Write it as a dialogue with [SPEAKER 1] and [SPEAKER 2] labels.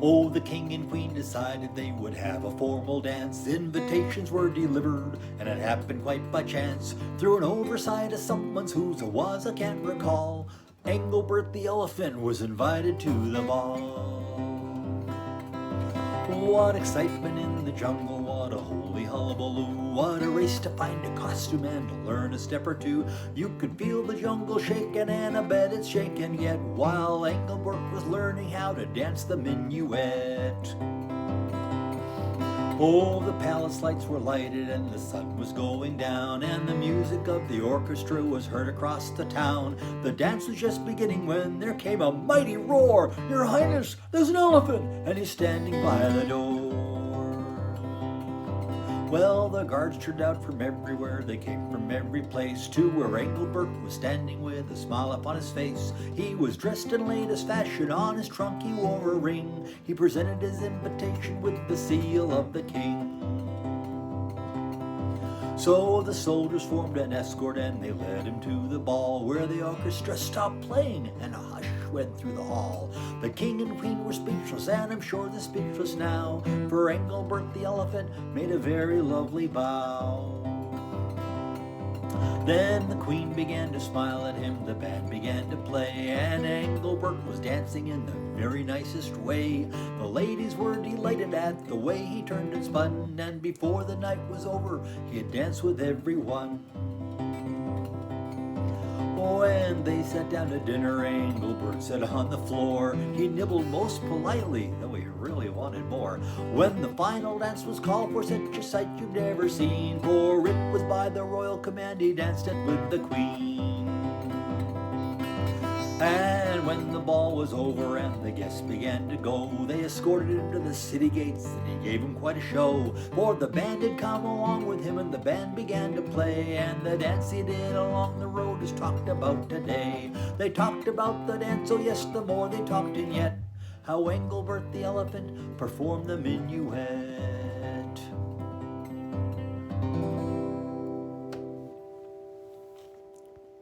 [SPEAKER 1] Oh, the king and queen decided they would have a formal dance. Invitations were delivered, and it happened quite by chance. Through an oversight of someone's whose it was, I can't recall. Engleburt the Elephant was invited to the ball. What excitement in the jungle, what a holy hullabaloo. What a race to find a costume and to learn a step or two. You could feel the jungle shaking and I bet it's shaking yet, while Engleburt was learning how to dance the minuet. Oh, the palace lights were lighted and the sun was going down, and the music of the orchestra was heard across the town. The dance was just beginning when there came a mighty roar. "Your Highness, there's an elephant, and he's standing by the door." Well, the guards turned out from everywhere. They came from every place to where Engleburt was standing with a smile upon his face. He was dressed in latest fashion, on his trunk he wore a ring. He presented his invitation with the seal of the king. So the soldiers formed an escort and they led him to the ball, where the orchestra stopped playing and a hush went through the hall. The king and queen were speechless, and I'm sure they're speechless now, for Engleburt the Elephant made a very lovely bow. Then the queen began to smile at him, the band began to play, and Engleburt was dancing in the very nicest way. The ladies were delighted at the way he turned and spun, and before the night was over, he had danced with everyone. When they sat down to dinner, Engleburt sat on the floor. He nibbled most politely, though he really wanted more. When the final dance was called for, such a sight you've never seen, for it was by the royal command he danced it with the queen. And when the ball was over and the guests began to go, they escorted him to the city gates and he gave him quite a show. For the band had come along with him and the band began to play, and the dance he did along the road is talked about today. They talked about the dance, oh yes, the more they talked in yet, how Engleburt the Elephant performed the minuet.